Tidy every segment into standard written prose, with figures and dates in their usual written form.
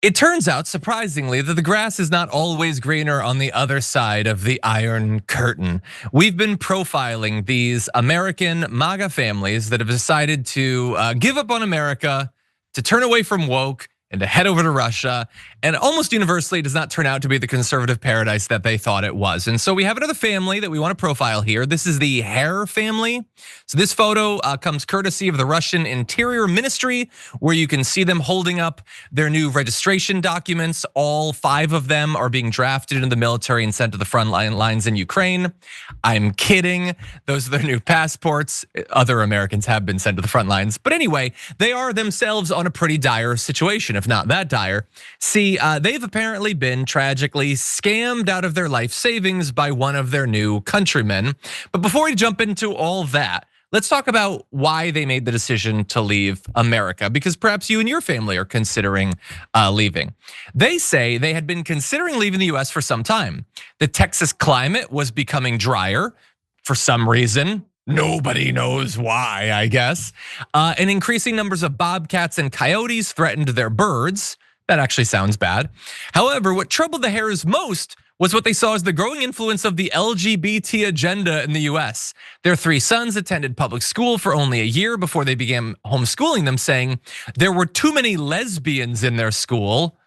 It turns out, surprisingly, that the grass is not always greener on the other side of the Iron Curtain. We've been profiling these American MAGA families that have decided to give up on America, to turn away from woke, and to head over to Russia. And almost universally, it does not turn out to be the conservative paradise that they thought it was. And so we have another family that we want to profile here. This is the Hares family. So this photo comes courtesy of the Russian Interior Ministry, where you can see them holding up their new registration documents. All 5 of them are being drafted into the military and sent to the front lines in Ukraine. I'm kidding. Those are their new passports. Other Americans have been sent to the front lines. But anyway, they are themselves on a pretty dire situation, if not that dire. See, they've apparently been tragically scammed out of their life savings by one of their new countrymen. But before we jump into all that, let's talk about why they made the decision to leave America, because perhaps you and your family are considering leaving. They say they had been considering leaving the US for some time. The Texas climate was becoming drier for some reason. Nobody knows why, I guess. And increasing numbers of bobcats and coyotes threatened their birds. That actually sounds bad. However, what troubled the Hares most was what they saw as the growing influence of the LGBT agenda in the US. Their 3 sons attended public school for only a year before they began homeschooling them, saying there were too many lesbians in their school.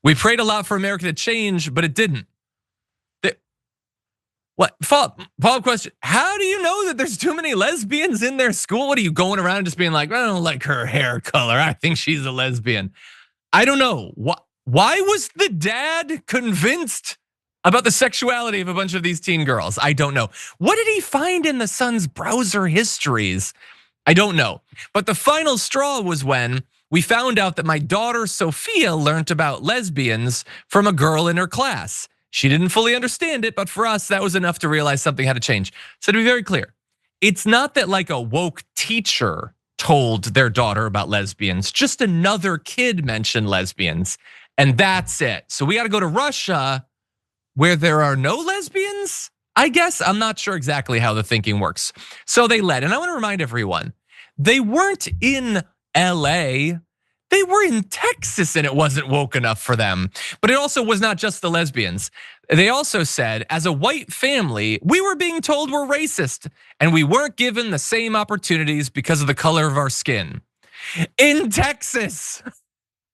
We prayed a lot for America to change, but it didn't. What, follow-up question, how do you know that there's too many lesbians in their school? What are you going around just being like, I don't like her hair color, I think she's a lesbian? I don't know. Why was the dad convinced about the sexuality of a bunch of these teen girls? I don't know. What did he find in the son's browser histories? I don't know. But the final straw was when we found out that my daughter Sophia learned about lesbians from a girl in her class. She didn't fully understand it, but for us, that was enough to realize something had to change. So to be very clear, it's not that like a woke teacher told their daughter about lesbians, just another kid mentioned lesbians, and that's it. So we gotta go to Russia where there are no lesbians, I guess. I'm not sure exactly how the thinking works. So they led, and I wanna remind everyone, they weren't in LA. They were in Texas and it wasn't woke enough for them. But it also was not just the lesbians. They also said, as a white family, we were being told we're racist and we weren't given the same opportunities because of the color of our skin. In Texas.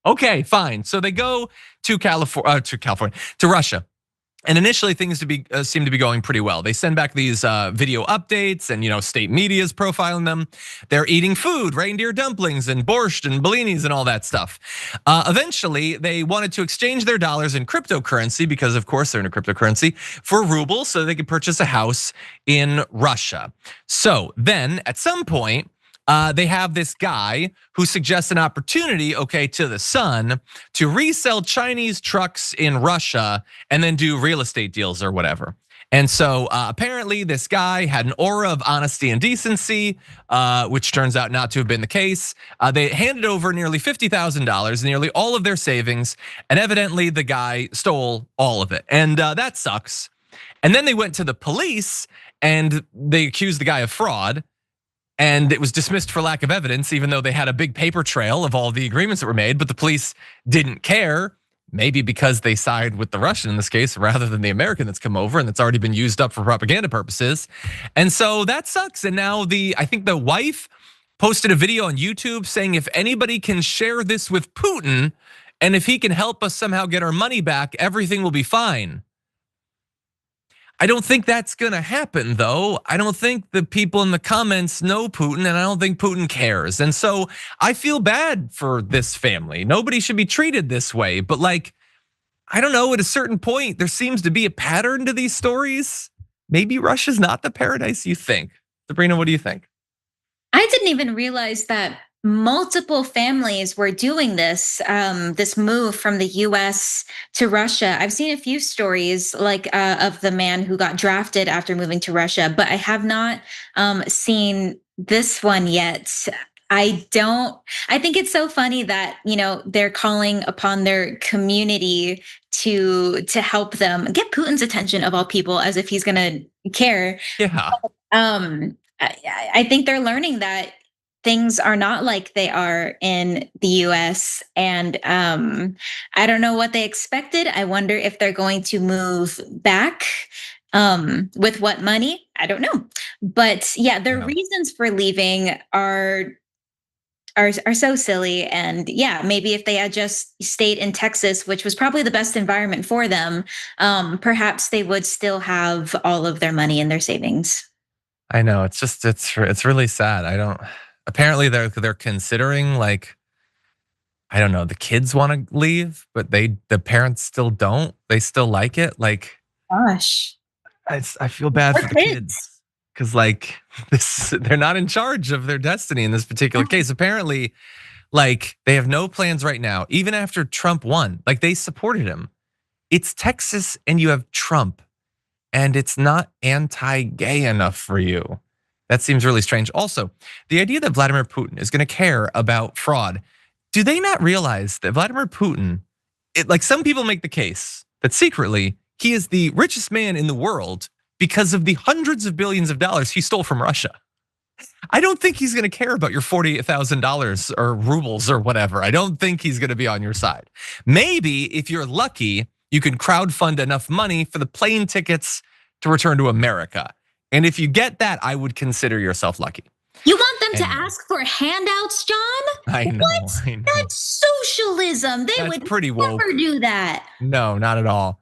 Okay, fine. So they go to California, to Russia. And initially things seem to be going pretty well. They send back these video updates and state media is profiling them. They're eating food, reindeer dumplings and borscht and bellinis and all that stuff. Eventually they wanted to exchange their dollars in cryptocurrency because of course they're in a cryptocurrency for rubles so they could purchase a house in Russia. So then at some point, they have this guy who suggests an opportunity, okay, to the son to resell Chinese trucks in Russia and then do real estate deals or whatever. And so apparently this guy had an aura of honesty and decency, which turns out not to have been the case. They handed over nearly $50,000, nearly all of their savings, and evidently the guy stole all of it. And that sucks. And then they went to the police and they accused the guy of fraud. And it was dismissed for lack of evidence, even though they had a big paper trail of all the agreements that were made, but the police didn't care. Maybe because they side with the Russian in this case, rather than the American that's come over and that's already been used up for propaganda purposes. And so that sucks. And now I think the wife posted a video on YouTube saying if anybody can share this with Putin, and if he can help us somehow get our money back, everything will be fine. I don't think that's gonna happen though. I don't think the people in the comments know Putin and I don't think Putin cares. And so I feel bad for this family. Nobody should be treated this way, but like, I don't know, at a certain point, there seems to be a pattern to these stories. Maybe Russia's not the paradise you think. Sabrina, what do you think? I didn't even realize that multiple families were doing this, this move from the US to Russia. I've seen a few stories like of the man who got drafted after moving to Russia, but I have not seen this one yet. I think it's so funny that, they're calling upon their community to help them get Putin's attention of all people as if he's gonna care. Yeah. I think they're learning that things are not like they are in the US. And I don't know what they expected. I wonder if they're going to move back. With what money? I don't know. But yeah, their Yeah. reasons for leaving are so silly. And yeah, maybe if they had just stayed in Texas, which was probably the best environment for them, perhaps they would still have all of their money in their savings. I know. It's just it's really sad. I don't. Apparently, they're considering like I don't know. The kids want to leave, but the parents still don't. They still like it. Like Gosh, I feel bad poor for the kids. kids because like this, they're not in charge of their destiny in this particular case. Apparently, like they have no plans right now, even after Trump won. Like they supported him. It's Texas, and you have Trump, and it's not anti-gay enough for you. That seems really strange. Also, the idea that Vladimir Putin is going to care about fraud, do they not realize that Vladimir Putin, like some people make the case that secretly he is the richest man in the world because of the hundreds of billions of dollars he stole from Russia. I don't think he's going to care about your $48,000 or rubles or whatever. I don't think he's going to be on your side. Maybe if you're lucky, you can crowdfund enough money for the plane tickets to return to America. And if you get that, I would consider yourself lucky. You want them to Anyway, ask for handouts, John? I know, What? I know. That's socialism. They That's would pretty never woke. do that. No, not at all.